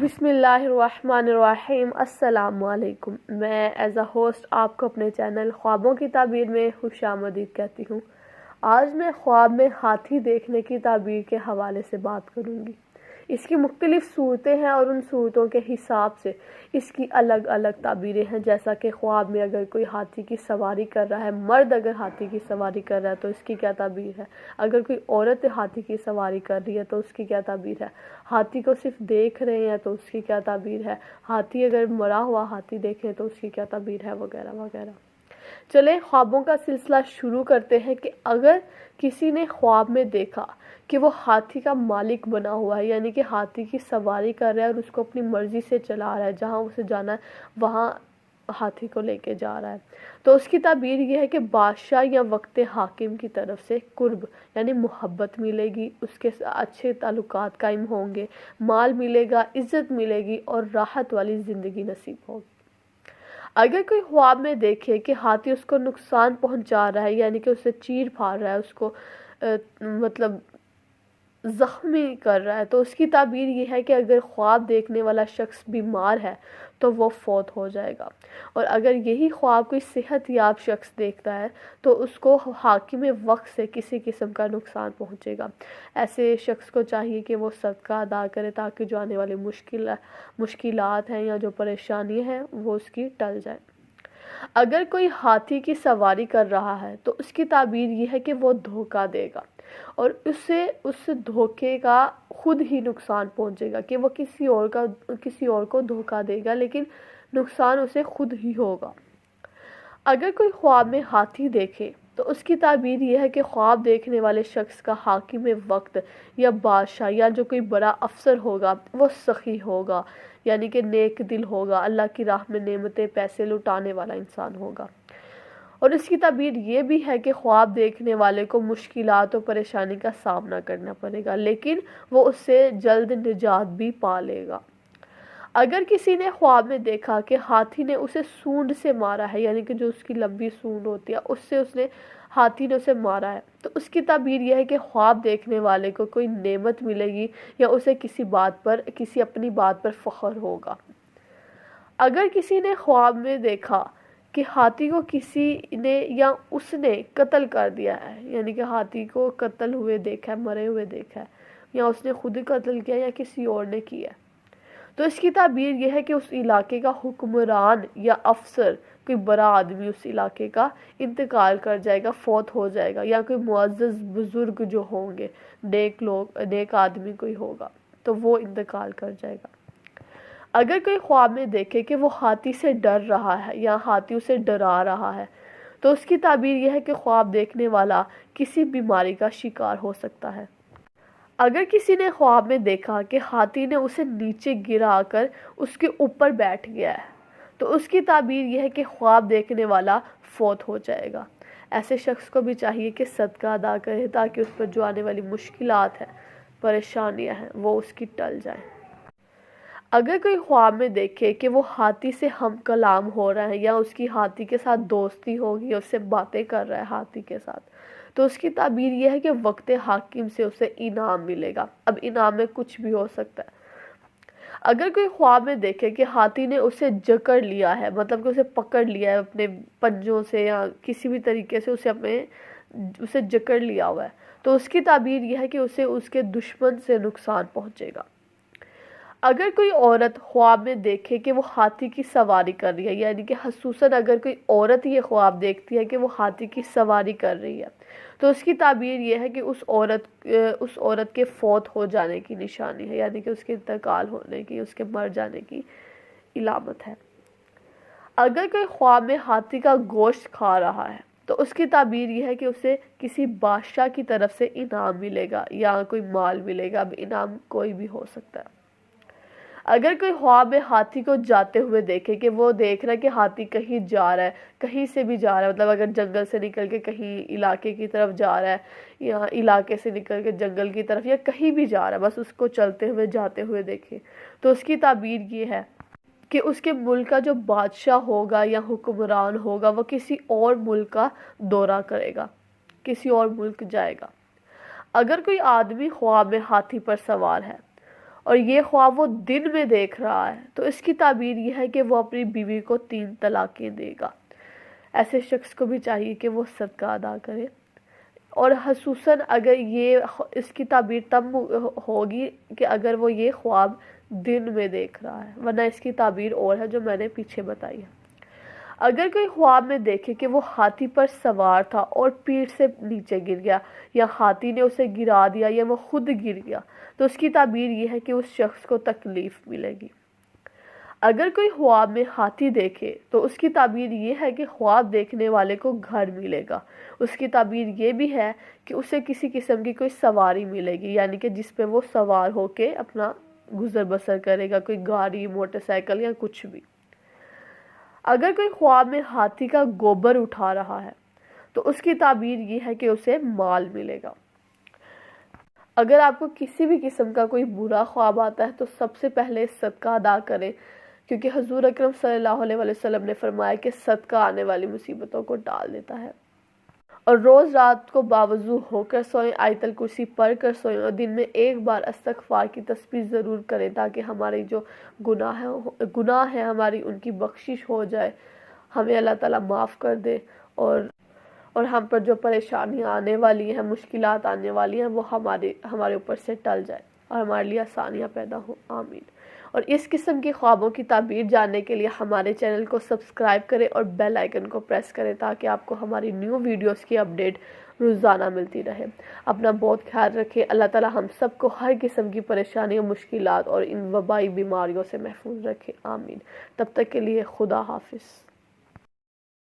بسم اللہ الرحمن الرحیم۔ السلام علیکم۔ میں ایز اے ہوسٹ آپ کو اپنے چینل خوابوں کی تعبیر میں خوش آمدید کہتی ہوں۔ آج میں خواب میں ہاتھی دیکھنے کی تعبیر کے حوالے سے بات کروں گی۔ اس کی مختلف صورتیں ہیں اور ان صورتوں کے حساب سے اس کی الگ الگ تعبیریں ہیں، جیسا کہ خواب میں اگر کوئی ہاتھی کی سواری کر رہا ہے، مرد اگر ہاتھی کی سواری کر رہا ہے تو اس کی کیا تعبیر ہے، اگر کوئی عورت ہاتھی کی سواری کر رہی ہے تو اس کی کیا تعبیر ہے، ہاتھی کو صرف دیکھ رہے ہیں تو اس کی کیا تعبیر ہے، ہاتھی اگر مرا ہوا ہاتھی دیکھیں تو اس کی کیا تعبیر ہے، وغیرہ وغیرہ۔ چلیں خوابوں کا سلسلہ شروع کرتے ہیں کہ اگر کسی نے خواب میں دیکھا کہ وہ ہاتھی کا مالک بنا ہوا ہے، یعنی کہ ہاتھی کی سواری کر رہا ہے اور اس کو اپنی مرضی سے چلا رہا ہے، جہاں اسے جانا ہے وہاں ہاتھی کو لے کے جا رہا ہے، تو اس کی تعبیر یہ ہے کہ بادشاہ یا وقت حاکم کی طرف سے قرب یعنی محبت ملے گی، اس کے اچھے تعلقات قائم ہوں گے، مال ملے گا، عزت ملے گی اور راحت والی زندگی نصیب ہوگی۔ اگر کوئی خواب میں دیکھے کہ ہاتھی اس کو نقصان پہنچا رہا ہے، یعنی کہ اسے چیر پھاڑ رہا ہے، اس کو مطلب زخمی کر رہا ہے، تو اس کی تعبیر یہ ہے کہ اگر خواب دیکھنے والا شخص بیمار ہے تو وہ فوت ہو جائے گا، اور اگر یہی خواب کوئی صحت یاب شخص دیکھتا ہے تو اس کو حاکم وقت سے کسی قسم کا نقصان پہنچے گا۔ ایسے شخص کو چاہیے کہ وہ صدقہ ادا کرے تاکہ جو آنے والی مشکلات ہیں یا جو پریشانی ہیں وہ اس کی ٹل جائے۔ اگر کوئی ہاتھی کی سواری کر رہا ہے تو اس کی تعبیر یہ ہے کہ وہ دھوکہ دے گا اور اس دھوکے کا خود ہی نقصان پہنچے گا، کہ وہ کسی اور کو دھوکہ دے گا لیکن نقصان اسے خود ہی ہوگا۔ اگر کوئی خواب میں ہاتھی دیکھے تو اس کی تعبیر یہ ہے کہ خواب دیکھنے والے شخص کا حاکم وقت یا بادشاہ یا جو کوئی بڑا افسر ہوگا وہ سخی ہوگا، یعنی کہ نیک دل ہوگا، اللہ کی راہ میں نعمتیں پیسے لٹانے والا انسان ہوگا۔ اور اس کی تعبیر یہ بھی ہے کہ خواب دیکھنے والے کو مشکلات اور پریشانی کا سامنا کرنا پڑے گا، لیکن وہ اس سے جلد نجات بھی پا لے گا۔ اگر کسی نے خواب میں دیکھا کہ ہاتھی نے اسے سونڈ سے مارا ہے، یعنی کہ جو اس کی لمبی سونڈ ہوتی ہے ہاتھی نے اسے مارا ہے، تو اس کی تعبیر یہ ہے کہ خواب دیکھنے والے کو کوئی نعمت ملے گی یا اسے کسی اپنی بات پر فخر ہوگا۔ اگر کسی نے خواب میں دیکھا کہ ہاتھی کو کسی نے یا اس نے قتل کر دیا ہے، یعنی کہ ہاتھی کو قتل ہوئے دیکھا ہے، مرے ہوئے دیکھا ہے، یا اس نے خود قتل کیا یا کسی اور نے کیا، تو اس کی تعبیر یہ ہے کہ اس علاقے کا حکمران یا افسر، کوئی بڑا آدمی اس علاقے کا انتقال کر جائے گا، فوت ہو جائے گا، یا کوئی معزز بزرگ جو ہوں گے، نیک آدمی کوئی ہوگا تو وہ انتقال کر جائے گا۔ اگر کوئی خواب میں دیکھے کہ وہ ہاتھی سے ڈر رہا ہے یا ہاتھی اسے ڈرا رہا ہے تو اس کی تعبیر یہ ہے کہ خواب دیکھنے والا کسی بیماری کا شکار ہو سکتا ہے۔ اگر کسی نے خواب میں دیکھا کہ ہاتھی نے اسے نیچے گرا کر اس کے اوپر بیٹھ گیا ہے تو اس کی تعبیر یہ ہے کہ خواب دیکھنے والا فوت ہو جائے گا۔ ایسے شخص کو بھی چاہیے کہ صدقہ ادا کرے تاکہ اس پر جو آنے والی مشکلات ہیں، پریشانیاں ہیں، وہ اس کی ٹل جائیں۔ اگر کوئی خواب میں دیکھے کہ وہ ہاتھی سے ہم کلام ہو رہا ہے یا اس کی ہاتھی کے ساتھ دوستی ہوگی، اس سے باتیں کر رہا ہے ہاتھی کے ساتھ، تو اس کی تعبیر یہ ہے کہ وقت حاکم سے اسے انعام ملے گا۔ اب انعام میں کچھ بھی ہو سکتا ہے۔ اگر کوئی خواب میں دیکھے کہ ہاتھی نے اسے جکڑ لیا ہے، مطلب کہ اسے پکڑ لیا ہے اپنے پنجوں سے یا کسی بھی طریقے سے اسے جکڑ لیا ہوا ہے، تو اس کی تعبیر یہ ہے کہ اسے اس کے دشمن سے نقصان پہنچے گا۔ اگر کوئی عورت خواب میں دیکھے کہ وہ ہاتھی کی سواری کر رہی ہے، یعنی کہ خصوصاً اگر کوئی عورت یہ خواب دیکھتی ہے کہ وہ ہاتھی کی سواری کر رہی ہے تو اس کی تعبیر یہ ہے کہ اس عورت کے فوت ہو جانے کی نشانی ہے، یعنی کہ اس کے انتقال ہونے کی، اس کے مر جانے کی علامت ہے۔ اگر کوئی خواب میں ہاتھی کا گوشت کھا رہا ہے تو اس کی تعبیر یہ ہے کہ اسے کسی بادشاہ کی طرف سے انعام ملے گا یا کوئی مال ملے گا۔ اب انعام کوئی بھی ہو سکتا ہے۔ اگر کوئی خواب میں ہاتھی کو جاتے ہوئے دیکھے کہ وہ دیکھ رہا ہے کہ ہاتھی کہیں جا رہا ہے، کہیں سے بھی جا رہا ہے، مطلب اگر جنگل سے نکل کے کہیں علاقے کی طرف جا رہا ہے یا علاقے سے نکل کے جنگل کی طرف یا کہیں بھی جا رہا ہے، بس اس کو چلتے ہوئے جاتے ہوئے دیکھے، تو اس کی تعبیر یہ ہے کہ اس کے ملک کا جو بادشاہ ہوگا یا حکمران ہوگا وہ کسی اور ملک کا دورہ کرے گا، کسی اور ملک جائے گا۔ اگر کوئی آدمی خواب میں ہاتھی پر سوار ہے اور یہ خواب وہ دن میں دیکھ رہا ہے تو اس کی تعبیر یہ ہے کہ وہ اپنی بیوی کو 3 طلاقیں دے گا۔ ایسے شخص کو بھی چاہیے کہ وہ صدقہ ادا کرے، اور خصوصاً اگر اس کی تعبیر تب ہوگی کہ اگر وہ یہ خواب دن میں دیکھ رہا ہے، ورنہ اس کی تعبیر اور ہے جو میں نے پیچھے بتائی ہے۔ اگر کوئی خواب میں دیکھے کہ وہ ہاتھی پر سوار تھا اور پیٹھ سے نیچے گر گیا، یا ہاتھی نے اسے گرا دیا، یا وہ خود گر گیا، تو اس کی تعبیر یہ ہے کہ اس شخص کو تکلیف ملے گی۔ اگر کوئی خواب میں ہاتھی دیکھے تو اس کی تعبیر یہ ہے کہ خواب دیکھنے والے کو گھر ملے گا۔ اس کی تعبیر یہ بھی ہے کہ اسے کسی قسم کی کوئی سواری ملے گی، یعنی کہ جس پہ وہ سوار ہو کے اپنا گزر بسر کرے گا، کوئی گاڑی، موٹر سائیکل یا کچھ بھی۔ اگر کوئی خواب میں ہاتھی کا گوبر اٹھا رہا ہے تو اس کی تعبیر یہ ہے کہ اسے مال ملے گا۔ اگر آپ کو کسی بھی قسم کا کوئی برا خواب آتا ہے تو سب سے پہلے صدقہ ادا کریں، کیونکہ حضور اکرم صلی اللہ علیہ وسلم نے فرمایا کہ صدقہ آنے والی مصیبتوں کو ٹال دیتا ہے۔ اور روز رات کو باوضو ہو کر سوئیں، آیت الکرسی پڑھ کر سوئیں، اور دن میں ایک بار استغفار کی تسبیح ضرور کریں تاکہ ہمارے جو گناہ ہیں ہماری ان کی بخشش ہو جائے، ہمیں اللہ تعالیٰ معاف کر دے، اور ہم پر جو پریشانیاں آنے والی ہیں، مشکلات آنے والی ہیں، وہ ہمارے اوپر سے ٹل جائے اور ہمارے لیے آسانیاں پیدا ہوں، آمین۔ اور اس قسم کی خوابوں کی تعبیر جاننے کے لیے ہمارے چینل کو سبسکرائب کریں اور بیل آئیکن کو پریس کریں تاکہ آپ کو ہماری نیو ویڈیوز کی اپڈیٹ روزانہ ملتی رہے۔ اپنا بہت خیال رکھیں۔ اللہ تعالیٰ ہم سب کو ہر قسم کی پریشانیوں، مشکلات اور ان وبائی بیماریوں سے محفوظ رکھے، آمین۔ تب تک کے لیے خدا حافظ۔